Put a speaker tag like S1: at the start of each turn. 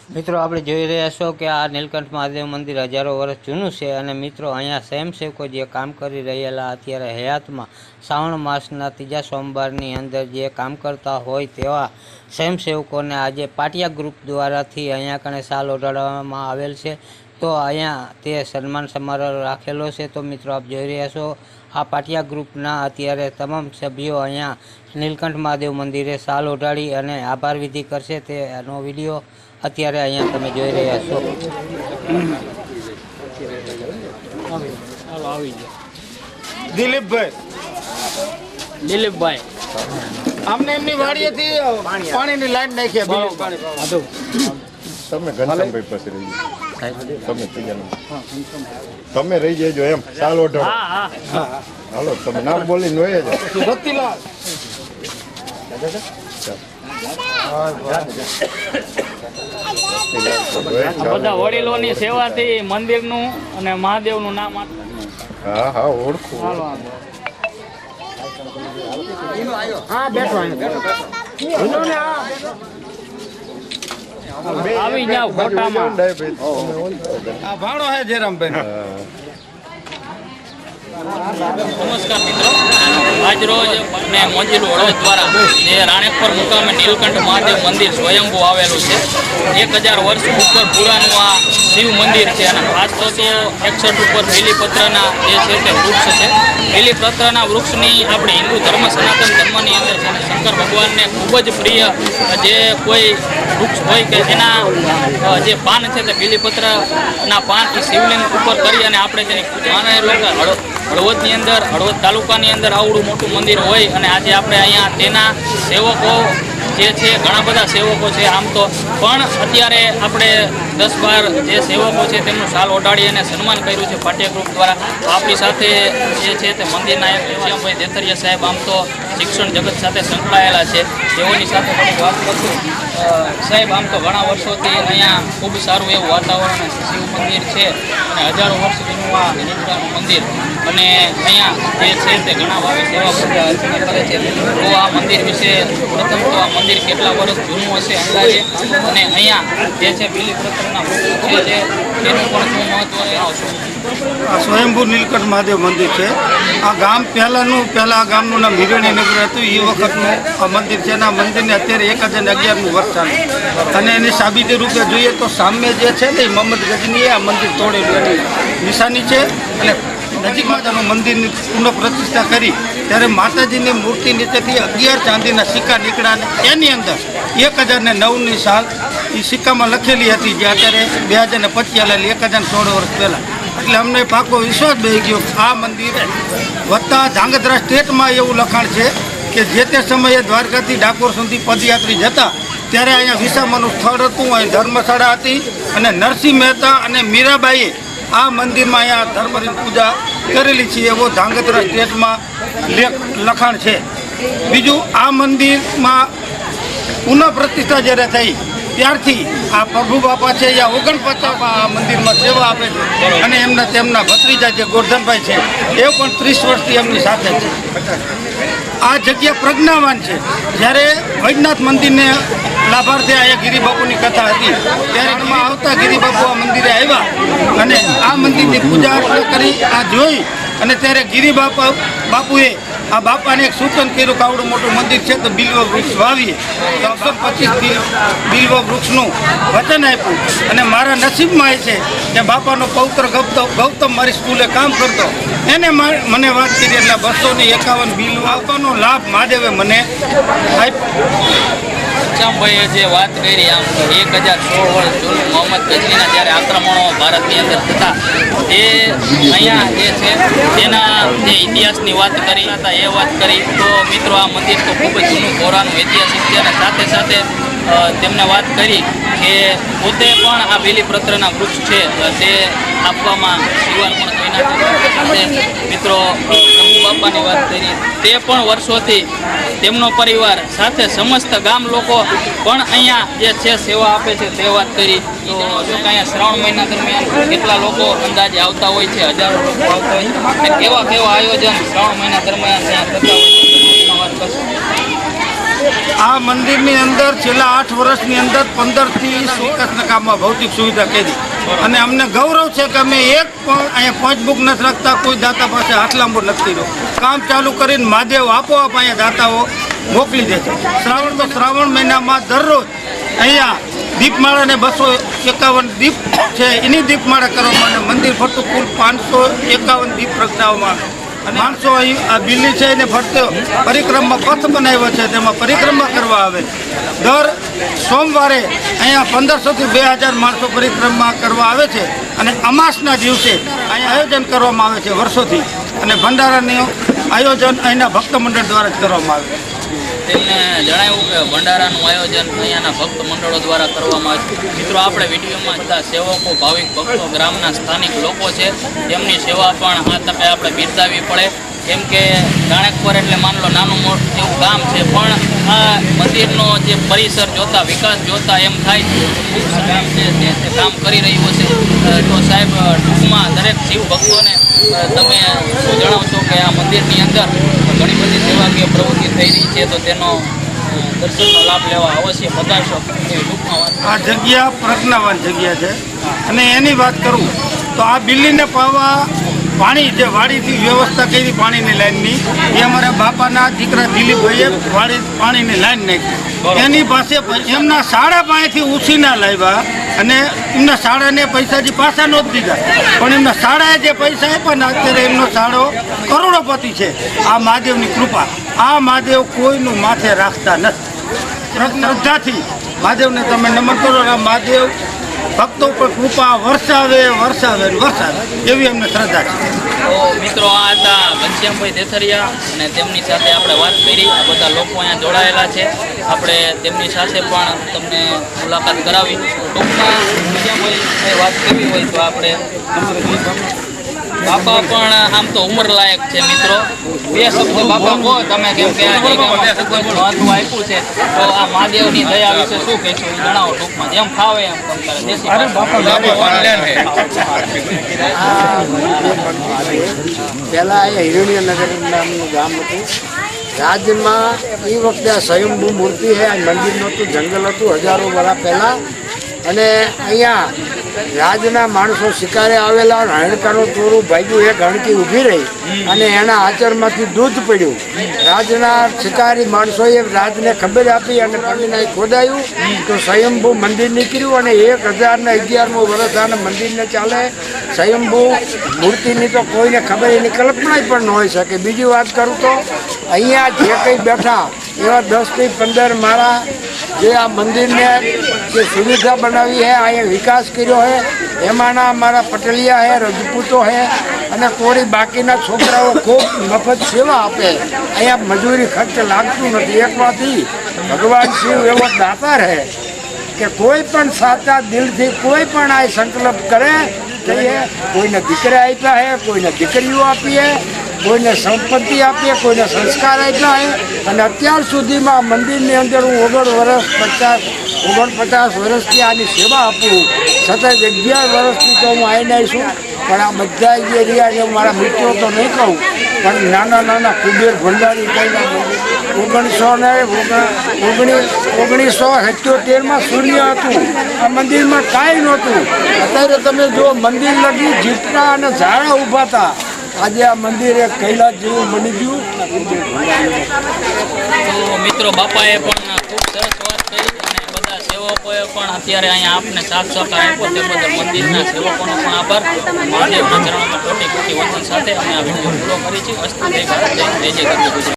S1: મિત્રો આપણે જોઈ રહ્યા છો કે આ નીલકંઠ મહાદેવ મંદિર હજારો વર્ષ જૂનું છે અને મિત્રો અહીંયા સ્વયંસેવકો જે કામ કરી રહેલા અત્યારે હયાતમાં શ્રાવણ માસના ત્રીજા સોમવારની અંદર જે કામ કરતા હોય તેવા સ્વયંસેવકોને આજે પાટિયા ગ્રુપ દ્વારાથી અહીંયા કણે શાલ ઓઢાડવામાં આવેલ છે। તો અહીંયા તે સન્માન સમારોહ રાખેલો છે। તો મિત્રો આપ જોઈ રહ્યા છો આ પાટિયા ગ્રુપના અત્યારે તમામ સભ્યો અહીંયા નીલકંઠ મહાદેવ મંદિરે શાલ ઓઢાડી અને આભાર વિધિ કરશે તેનો વિડીયો અત્યારે અહીંયા તમે જોઈ રહ્યા છો।
S2: દિલીપભાઈ
S3: અમને એમની વાડીએથી પાણીની લાઈન નાખી
S4: તમે ઘનશ્યામભાઈ પાસે રહી તમે રહી જજો એમ શાલ ઓઢાડો। હાલો તમે નામ બોલીને હોય જ
S3: રતિલાલ
S2: બધા વડીલોની સેવાથી મંદિરનું અને મહાદેવનું નામ
S4: હા હા ઓળખું
S2: આવી જાવ ફોટામાં।
S3: ભાણો હે જયરામભાઈ।
S2: નમસ્કાર મિત્રો, આજ રોજ અને મોજીલું હળવદ દ્વારા જે રાણેપર મુકામે નીલકંઠ મહાદેવ મંદિર સ્વયંભૂ આવેલું છે। 1000 વર્ષ ઉપર પુરાનું આ શિવ મંદિર છે અને ખાસ તો 61 ઉપર બીલીપત્રના જે છે તે વૃક્ષ છે। બીલીપત્રના વૃક્ષની આપણે હિન્દુ ધર્મ સનાતન ધર્મની અંદર છે શંકર ભગવાનને ખૂબ જ પ્રિય જે કોઈ વૃક્ષ હોય કે એના જે પાન છે તે બીલીપત્રના પાન શિવલિંગ ઉપર કરી અને આપણે તેની પૂજા હળવદની અંદર હળવદ તાલુકાની અંદર આવડું મોટું મંદિર હોય અને આજે આપણે અહીંયા તેના સેવકો જે છે ઘણા બધા સેવકો છે આમ તો, પણ અત્યારે આપણે 10-12 જે સેવકો છે તેમનું શાલ ઓઢાડી અને સન્માન કર્યું છે પાટિયા ગ્રુપ દ્વારા। આપણી સાથે જે છે તે મંદિરના એક ઘનશ્યામભાઈ દેથરિયા સાહેબ આમ તો શિક્ષણ જગત સાથે સંકળાયેલા છે, તેઓની સાથે થોડીક વાત કરશું। સાહેબ આમ તો ઘણા વર્ષોથી અહીંયા ખૂબ સારું એવું વાતાવરણ શિવ મંદિર છે અને હજારો વર્ષ જૂનું આ નીલકંઠ મંદિર અને અહીંયા જે છે તે ઘણા ભાવે સેવા પૂજા અર્ચના કરે છે। તો આ મંદિર વિશે પ્રથમ તો આ મંદિર કેટલા વર્ષ જૂનું હશે અંદાજે અને અહીંયા જે છે બીલીપત્રના વૃક્ષ છે જે તેનું પણ શું મહત્વ રહેશે?
S3: આ સ્વયંભૂ નીલકંઠ મહાદેવ મંદિર છે। આ ગામ પહેલાં આ ગામનું નામ હિરણી નગર હતું, એ વખતનું આ મંદિર છે અને આ મંદિરને અત્યારે 1011નું વર્ષ ચાલે અને એની સાબિતી રૂપે જોઈએ તો સામે જે છે ને એ મોહમ્મદ ગજનીએ આ મંદિર તોડેલું એની નિશાની છે। અને નજીક માતાનું મંદિરની પુનઃ પ્રતિષ્ઠા કરી ત્યારે માતાજીની મૂર્તિ નીચેથી 11 ચાંદીના સિક્કા નીકળ્યા અને એની અંદર 1009ની સાલ એ સિક્કામાં લખેલી હતી જે અત્યારે 2025 આવેલી 1016 વર્ષ પહેલાં। એટલે અમને પાકો વિશ્વાસ બેસી ગયો આ મંદિરે વત્તા ધાંગધ્રા સ્ટેટમાં એવું લખાણ છે કે જે તે સમયે દ્વારકાથી ડાકોર સુધી પદયાત્રી જતા ત્યારે અહીંયા વિસામાનું સ્થળ હતું, અહીં ધર્મશાળા હતી અને નરસિંહ મહેતા અને મીરાબાઈએ આ મંદિરમાં અહીંયા ધર્મની પૂજા કરેલી છે એવો ધાંગધ્રા સ્ટેટમાં લખાણ છે। બીજું આ મંદિરમાં પુનઃ પ્રતિષ્ઠા જ્યારે થઈ ત્યારથી આ પ્રભુ બાપા છે યા 49 આ મંદિરમાં સેવા આપે છે અને તેમના ભત્રીજા જે ગોરધનભાઈ છે એ પણ 30 વર્ષથી એમની સાથે છે। આ જગ્યા પ્રજ્ઞાવાન છે। જ્યારે વૈદ્યનાથ મંદિરને લાભાર્થે અહીંયા ગિરિબાપુની કથા હતી ત્યારે એમાં આવતા ગિરિબાપુ આ મંદિરે આવ્યા અને આ મંદિરની પૂજા અર્ચના કરી આ જોઈ અને ત્યારે બાપુએ આ બાપાને એક સૂચન કર્યું કે આવડું મોટું મંદિર છે તો બિલ્વ વૃક્ષ વાવીએ તો 125 બિલ્વ વૃક્ષનું વચન આપ્યું અને મારા નસીબમાં એ છે કે બાપાનો પૌત્ર ગૌતમ મારી સ્કૂલે કામ કરતો એને મને વાત કરી એટલે 251 બિલ્વ આપવાનો લાભ મહાદેવે મને આપ્યો।
S2: ઘનશ્યામભાઈએ જે વાત કરી આમ 1016 વર્ષ જૂનું મોહમ્મદ ગજનીના જ્યારે આક્રમણો ભારતની અંદર થતા એ અહીંયા જે છે તેના જે ઇતિહાસની વાત કરી હતા એ વાત કરી તો મિત્રો આ મંદિર તો ખૂબ જ જૂનું પૌરાણિક ઐતિહાસિક છે અને સાથે સાથે તેમને વાત કરી કે પોતે પણ આ બીલીપત્રના વૃક્ષ છે તે આપવામાં શિવાલ પણ કોઈના મિત્રો શંભુ બાપાની વાત કરી તે પણ વર્ષોથી તેમનો પરિવાર સાથે સમસ્ત ગામ લોકો પણ અહીંયા જે છે સેવા આપે છે તે વાત કરી। તો જો કે અહીંયા શ્રાવણ મહિના દરમિયાન કેટલા લોકો અંદાજે આવતા હોય છે, હજારો લોકો આવતા હોય છે, કેવા આયોજન શ્રાવણ મહિના દરમિયાન ત્યાં થતા હોય છે વાત કરશું।
S3: આ મંદિરની અંદર છેલ્લા 8 વર્ષની અંદર 15થી 20 કામમાં ભૌતિક સુવિધા કરી અને અમને ગૌરવ છે કે અમે એક પણ અહીંયા પાંચ બુક નથી રાખતા, કોઈ દાતા પાસે હાથ લાંબો નથી રહ્યો. કામ ચાલુ કરીને મહાદેવ આપોઆપ અહીંયા દાતાઓ મોકલી દે છે. શ્રાવણ મહિનામાં દરરોજ અહીંયા દીપમાળાને 251 દીપ છે એની દીપમાળા કરવામાં અને મંદિર ફરતું કુલ 551 દીપ પ્રગટાવવામાં આવે. અને માણસો અહીં આ બિલ્લી છે એને ફરતે પરિક્રમા પથ બનાવ્યો છે, તેમાં પરિક્રમા કરવા આવે. દર સોમવારે અહીંયા 1500થી 2000 માણસો પરિક્રમા કરવા આવે છે અને અમાસના દિવસે અહીંયા આયોજન કરવામાં આવે છે વર્ષોથી, અને ભંડારાનું આયોજન અહીંના ભક્ત મંડળ દ્વારા જ કરવામાં આવે છે.
S2: તેમને જણાવ્યું કે ભંડારાનું આયોજન અહીંયાના ભક્ત મંડળો દ્વારા કરવામાં આવે છે. મિત્રો, આપણે વિડીયોમાં જતા સેવકો, ભાવિક ભક્તો, ગ્રામના સ્થાનિક લોકો છે, તેમની સેવા પણ આ તકે આપણે બિરદાવવી પડે. કેમ કે રાણેકપર એટલે માન લો નાનું મોટું એવું ગામ છે, પણ આ મંદિરનો જે પરિસર જોતા, વિકાસ જોતા એમ થાય છે કે ગામ છે તે કામ કરી રહ્યું હશે. તો સાહેબ, ટૂંકમાં દરેક શિવ ભક્તોને તમે શું જણાવશો કે આ મંદિરની અંદર ઘણી બધી સેવાકીય પ્રવૃત્તિ થઈ રહી છે, તો તેનો દર્શનનો લાભ લેવા અવશ્ય પધારશો એવી ટૂંકમાં વાત.
S3: આ જગ્યા પ્રજ્ઞાવાન જગ્યા છે, અને એની વાત કરું તો આ બિલ્લીને પાવા પાણી જે વાડીથી વ્યવસ્થા કરી પાણીની લાઈનની, એ અમારા બાપાના દીકરા દિલીપભાઈએ વાડી પાણીની લાઈન નાખી. એની પાસે એમના શાળા પાસેથી ઉછીના લાવ્યા અને એમના શાળાને પૈસાજી પાછા નહોતા દીધા, પણ એમના શાળાએ જે પૈસા આપ્યા ને અત્યારે એમનો શાળો કરોડોપતિ છે. આ મહાદેવની કૃપા. આ મહાદેવ કોઈનું માથે રાખતા નથી. શ્રદ્ધાથી મહાદેવને તમે નમન કરો. આ મહાદેવ ભક્તો પર કૃપા વરસાવે એવી અમને શ્રદ્ધા છે.
S2: તો મિત્રો, આ હતા ઘનશ્યામભાઈ દેથરિયા અને તેમની સાથે આપણે વાત કરી. આ બધા લોકો અહીંયા જોડાયેલા છે, આપણે તેમની સાથે પણ તમને મુલાકાત કરાવી. ટૂંકમાં ઘનશ્યામભાઈ વાત કરવી હોય તો આપણે બાપા પણ આમ તો ઉંમરલાયક છે. મિત્રો, બે શબ્દો બાપા કહો તમે, કેમ કે આ મહત્વ આપ્યું છે, તો આ મહાદેવની દયા વિશે શું કહેશો એ જણાવો ટૂંકમાં, જેમ ફાવે એમ તમ કરે.
S5: પહેલાં અહીંયા હિરણ્યનગર નામનું ગામ હતું. રાજ્યમાં એ વખતે આ સ્વયંભૂ મૂર્તિ છે. આ મંદિર નહોતું, જંગલ હતું હજારો વર્ષ પહેલાં. અને અહીંયા રાજના માણસો શિકારે આવેલા, હણકાનું ચોરું ભાગ્યું, એક હણકી ઊભી રહી અને એના આચરમાંથી દૂધ પડ્યું. રાજના શિકારી માણસોએ રાજને ખબર આપી અને પગીને ખોદાયું તો સ્વયંભૂ મંદિર નીકળ્યું. અને 1011મું વર્ષ આના મંદિરને ચાલે. સ્વયંભૂ મૂર્તિની તો કોઈને ખબર, એની કલ્પના પણ ન હોઈ શકે. બીજી વાત કરું તો અહીંયા જે કંઈ બેઠા એવા 10થી 15 માળા જે આ મંદિરને જે સુવિધા બનાવી છે, અહીંયા વિકાસ કર્યો છે, એમાંના અમારા પટેલિયા છે, રજપૂતો છે અને થોડી બાકીના છોકરાઓ ખૂબ મફત સેવા આપે. અહીંયા મજૂરી ખર્ચ લાગતું નથી. એકમાંથી ભગવાન શિવ એવો દાતાર છે કે કોઈ પણ સાચા દિલથી કોઈ પણ આ સંકલ્પ કરે કહીએ, કોઈને દીકરા આપ્યા છે, કોઈને દીકરીઓ આપીએ, કોઈને સંપત્તિ આપીએ, કોઈને સંસ્કાર આપ્યા છે. અને અત્યાર સુધીમાં મંદિરની અંદર હું 49 વર્ષથી આની સેવા આપું. સતત 11 વર્ષથી તો હું આવીને છું. પણ આ બધા જે રહ્યા છે મારા મિત્રો તો નહીં કહું, પણ નાના કુબેર ભંડારી કહીને 1977માં શૂન્ય હતું. આ મંદિરમાં કાંઈ નહોતું. અત્યારે તમે જો મંદિર લગી જીપના અને ઝાડા ઊભા હતા. આજે આ મંદિર એક કૈલાસ જેવું બની ગયું.
S2: તો મિત્રો, બાપાએ પણ ખૂબ સરસ વાત કરી અને બધા સેવકોએ પણ અત્યારે અહીંયા આપને સાથ સહકાર આપ્યો, તે બદલ મંદિરના સેવકોનો પણ આભાર. મહાદેવના ચરણોમાં કોટી કોટી વંદન સાથે અમે આ વિડીયો પૂરો કરી છે. અસ્તુ જય ભારત, જય જય ગરવી ગુજરાત.